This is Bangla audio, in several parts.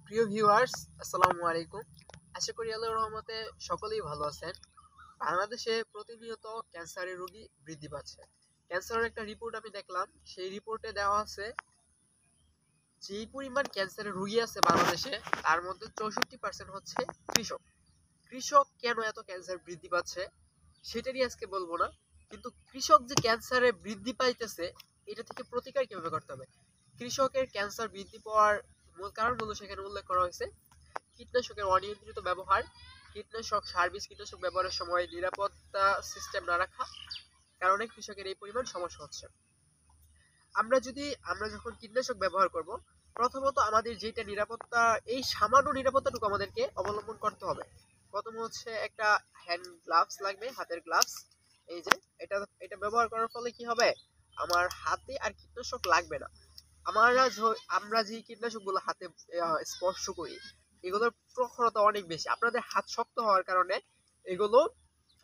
প্রিয় ভিউয়ার্স, আসসালামু আলাইকুম। আশা করি আল্লাহর রহমতে সকলেই ভালো আছেন। বাংলাদেশে প্রতিনিয়ত ক্যান্সারের রোগী বৃদ্ধি পাচ্ছে। ক্যান্সারের একটা রিপোর্ট আমি দেখলাম, সেই রিপোর্টে দেওয়া আছে যেই পরিমাণ ক্যান্সারের রোগী আছে বাংলাদেশে, তার মধ্যে 64% হচ্ছে কৃষক। কৃষক কেন এত ক্যান্সার বৃদ্ধি পাচ্ছে সেটারই আজকে বলবো না, কিন্তু কৃষক যে ক্যান্সারে বৃদ্ধি পাইতেছে এটা থেকে প্রতিকার কিভাবে করতে হবে। কৃষকের ক্যান্সার বৃদ্ধি পাওয়ার মূল কারণগুলো সেখানে উল্লেখ করা হয়েছে। কীটনাশকের অনিয়ন্ত্রিত ব্যবহার, কীটনাশক সার্ভিস কীটনাশক ব্যবহারের সময় নিরাপত্তা সিস্টেম না রাখা কারণে কৃষকের এই পরিমাণ সমস্যা হচ্ছে। আমরা যখন কীটনাশক ব্যবহার করব, প্রথমত আমাদের যেটা নিরাপত্তা, এই সামান্য নিরাপত্তাটুকু আমাদেরকে অবলম্বন করতে হবে। প্রথম হচ্ছে একটা হ্যান্ড গ্লাভস লাগবে, হাতের গ্লাভস। এই যে এটা এটা ব্যবহার করার ফলে কি হবে, আমার হাতে আর কীটনাশক লাগবে না। আমরা যে কীটনাশকগুলো হাতে স্পর্শ করি, এগুলোর প্রখরতা অনেক বেশি। আপনাদের হাত শক্ত হওয়ার কারণে এগুলো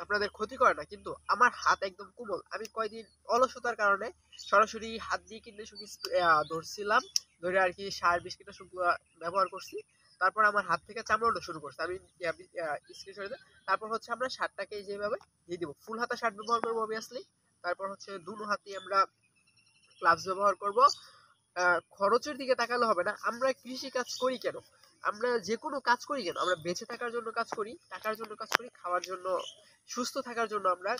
আপনাদের ক্ষতি করে না, কিন্তু আমার হাত একদম কোমল। আমি কয়দিন অলসতার কারণে সরাসরি হাত দিয়ে কীটনাশক ধরছিলাম, ধরে আর কি সার বিষ কীটনাশক ব্যবহার করছি। তারপর আমার হাত থেকে চামড়া ওঠা শুরু করছে। আমি স্ক্রিনশট দিই। তারপর হচ্ছে আমরা শার্টটাকে যেভাবে দিয়ে দিব, ফুল হাতা শার্ট ব্যবহার করবো অবভিয়াসলি। তারপর হচ্ছে দুনো হাতে আমরা গ্লাভস ব্যবহার করব। খরচের দিকে তাকালে হবে না। আমরা কৃষি কাজ করি কেন, আমরা যে কোনো কাজ করি কেন, আমরা বেঁচে থাকার জন্য কাজ করি, টাকার জন্য কাজ করি, খাওয়ার জন্য, সুস্থ থাকার জন্য। আমরা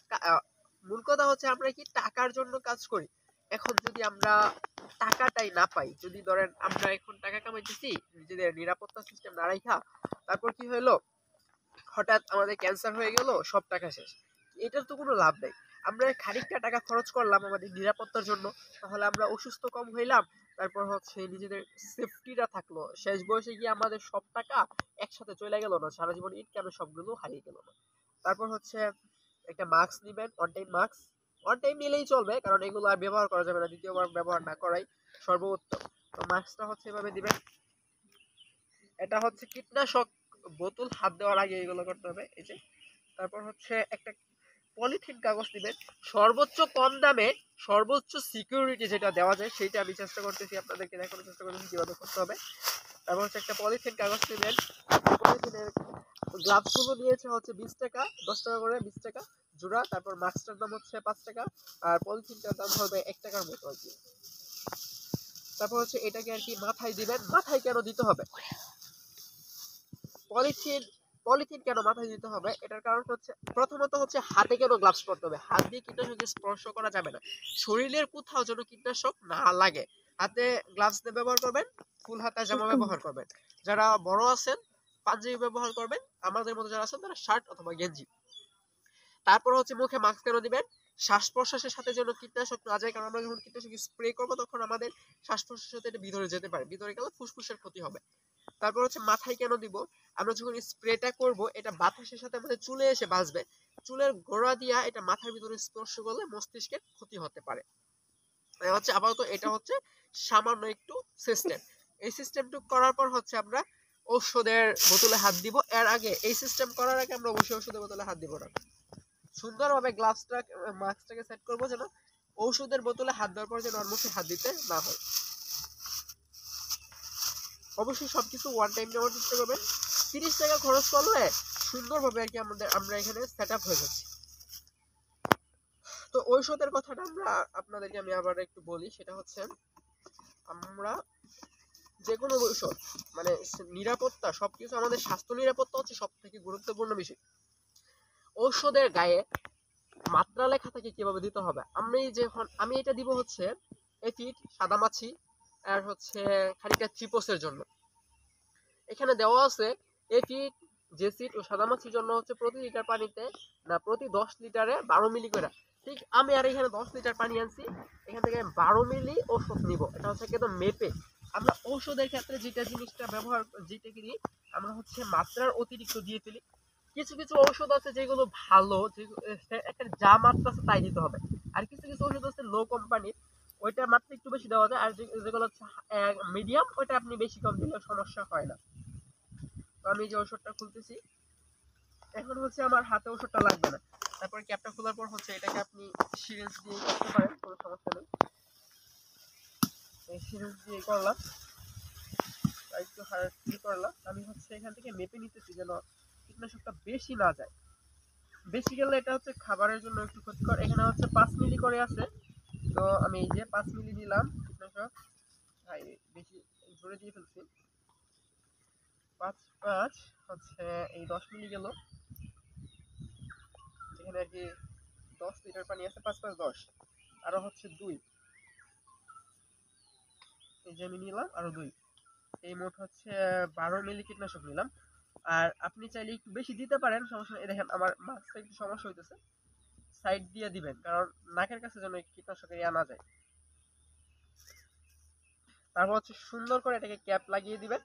মূল কথা হচ্ছে আমরা কি টাকার জন্য কাজ করি। এখন যদি আমরা টাকাটাই না পাই, যদি ধরেন আমরা এখন টাকা কামাইতেছি নিজেদের নিরাপত্তা সিস্টেম না রাখা, তারপর কি হলো, হঠাৎ আমাদের ক্যান্সার হয়ে গেল, সব টাকা শেষ। এটার তো কোনো লাভ নেই। আমরা খানিকটা টাকা খরচ করলাম আমাদের নিরাপত্তার জন্য, তাহলে আমরা অসুস্থ কম হইলাম। তারপর হচ্ছে নিজেদের সেফটিটা থাকলো। শেষ বয়সে গিয়ে আমাদের সব টাকা একসাথে চলে গেল না, সারা জীবন ইনকামের সবগুলো হারিয়ে গেল না। তারপর হচ্ছে একটা মাস্ক নিবেন, one time mask. One time নিলেই চলবে, কারণ এগুলো আর ব্যবহার করা যাবে না, দ্বিতীয়বার ব্যবহার না করাই সর্বোত্তম। তো মাস্কটা হচ্ছে এভাবে দিবেন। এটা হচ্ছে কীটনাশক বোতল হাত দেওয়ার আগে এগুলো করতে হবে। এই যে, তারপর হচ্ছে একটা পলিথিন কাগজ দিবেন। সর্বোচ্চ কম দামে সর্বোচ্চ সিকিউরিটি যেটা দেওয়া যায় সেটা আমি চেষ্টা করতেছি, আপনাদেরকে দেখানোর চেষ্টা করতেছি কিভাবে করতে হবে। তারপর হচ্ছে একটা পলিথিন কাগজ দিবেন। পলিথিনের গ্লাভসগুলো নিয়েছে হচ্ছে 20 টাকা, 10 টাকা করে, 20 টাকা জোড়া। তারপর মাস্কটার দাম হচ্ছে 5 টাকা, আর পলিথিনটার দাম হবে 1 টাকার মতো আর কি। তারপর হচ্ছে এটাকে আর কি মাথায় দিবেন। মাথায় কেন দিতে হবে পলিথিন, পলিথিন কেন মাথায় দিতে হবে, এটার কারণ হচ্ছে প্রথমত হচ্ছে হাতে কেন গ্লাভস পরতে হবে। হাত দিয়ে কীটনাশক স্পর্শ করা যাবে না, শরীরের কোথাও যেন কীটনাশক না লাগে। হাতে গ্লাভস দিয়ে ব্যবহার করবেন, ফুল হাতা জামা ব্যবহার করবেন। যারা বড় আছেন পাঞ্জাবি ব্যবহার করবেন, আমাদের মতো যারা আছেন তারা শার্ট অথবা গেঞ্জি। তারপর হচ্ছে মুখে মাস্ক কেন দিবেন, শ্বাস প্রশ্বাসের সাথে যেন কীটনাশক না যায়, কারণ আমরা যখন কীটনাশক স্প্রে করবো তখন আমাদের শ্বাস প্রশ্বাসের সাথে এটা ভিতরে যেতে পারে, ভিতরে গেলে ফুসফুসের ক্ষতি হবে। তারপর হচ্ছে মাথায় কেন দিব, আমরা যখন স্প্রেটা করব এটা বাতাসের সাথে আমাদের চুলে এসে বাজবে, চুলের গোড়া দিয়া এটা মাথার ভিতরে স্পর্শ করলে মস্তিষ্কের ক্ষতি হতে পারে। হচ্ছে আপাতত এটা হচ্ছে সামান্য একটু সিস্টেম। এই সিস্টেমটুকু করার পর হচ্ছে আমরা ঔষধের বোতলে হাত দিব। এর আগে এই সিস্টেম করার আগে আমরা অবশ্যই ওষুধের বোতলে হাত দিব না। সুন্দরভাবে গ্লাভসটা মাস্কটাকে সেট করবো যেন ঔষধের বোতলে হাত দেওয়ার পর যেন আর মুখে হাত দিতে না হয়। অবশ্যই সবকিছু ওয়ান টাইম নেওয়ার চেষ্টা করবেন। 30 টাকা খরচ করলে সুন্দরভাবে আর কি আমরা এখানে সেট আপ হয়ে যাচ্ছি। তো ঔষধের কথাটা আপনাদেরকে আমি আবার একটু বলি, সেটা হচ্ছে আমরা যে কোনো ঔষধ, মানে নিরাপত্তা, সবকিছু আমাদের স্বাস্থ্য নিরাপত্তা হচ্ছে সব থেকে গুরুত্বপূর্ণ বিষয়। ঔষধের গায়ে মাত্রা লেখা থাকে কিভাবে দিতে হবে। আমি এটা দিব হচ্ছে এফিড, সাদামাছি, আর হচ্ছে খানিকটা চিপোসের জন্য। এখানে দেওয়া আছে এফিড, জেসিড ও সাদামাছির জন্য হচ্ছে প্রতি লিটার পানিতে না, প্রতি 10 লিটারে 12 মিলি করে। ঠিক আমি আর এখানে 10 লিটার পানি আনছি, এখান থেকে 12 মিলি ওষুধ নিব। এটা হচ্ছে একদম মেপে। আমরা ঔষধের ক্ষেত্রে যেটা কিনি আমরা হচ্ছে মাত্রার অতিরিক্ত দিয়ে ফেলি। কিছু কিছু ঔষধ আছে যেগুলো ভালো, একটা যা মাত্রা আছে তাই দিতে হবে। আর কিছু কিছু ওষুধ আছে লো কোম্পানির, ওইটা মাত্রা একটু বেশি দেওয়া যায়। আর যেগুলো হচ্ছে মিডিয়াম, ওইটা আপনি বেশি কম দিলে সমস্যা হয় না। তো আমি যে ওষুধটা খুলতেছি, এখন হচ্ছে আমার হাতে ওষুধটা লাগবে না। তারপর ক্যাপটা খোলার পর হচ্ছে এটাকে আপনি সিরিঞ্জ দিয়ে করতে পারেন, কোনো সমস্যা নেই। এই সিরিঞ্জ দিয়ে করলাম, একটু কি করলাম, আমি হচ্ছে এখান থেকে মেপে নিতেছি যেন কীটনাশকটা বেশি না যায়। বেশি গেলে এটা হচ্ছে খাবারের জন্য একটু ক্ষতিকর। এখানে হচ্ছে 5 মিলি করে আছে, তো আমি এই যে 5 মিলি দিলাম কীটনাশক। ভাই বেশি জোরে দিয়ে ফেলছি। 5 হচ্ছে এই 10 মিলি গেল। এখানে আর কি 10 লিটার পানি আছে, 5 10, আরো হচ্ছে 2, এই যে আমি নিলাম আরো 2, এই মোট হচ্ছে 12 মিলি কীটনাশক নিলাম। আর আপনি চাইলে একটু বেশি দিতে পারেন, সমস্যা নেই। দেখেন আমার মাছটা একটু সমস্যা হইতেছে, সাইড দিয়ে দিবেন, কারণ নাকের কাছে যেন কীটনাশকের ইয়া না যায়। তারপর হচ্ছে সুন্দর করে এটাকে ক্যাপ লাগিয়ে দিবেন।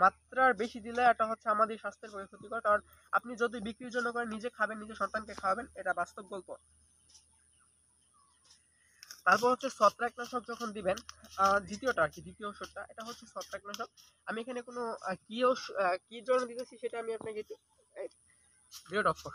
মাত্রার বেশি দিলে এটা হচ্ছে আমাদের স্বাস্থ্যের পক্ষে ক্ষতিকর, কারণ আপনি যদি বিক্রির জন্য করেন, নিজে খাবেন, নিজের সন্তানকে খাওয়াবেন, এটা বাস্তব গল্প। তারপর হচ্ছে ছত্রাকনাশক যখন দিবেন, দ্বিতীয়টা আর কি, দ্বিতীয় ওষুধটা এটা হচ্ছে ছত্রাকনাশক। আমি এখানে কোনো কি জন্য দিতেছি সেটা আমি আপনাকে একটু ভিডিওটা অফ কর।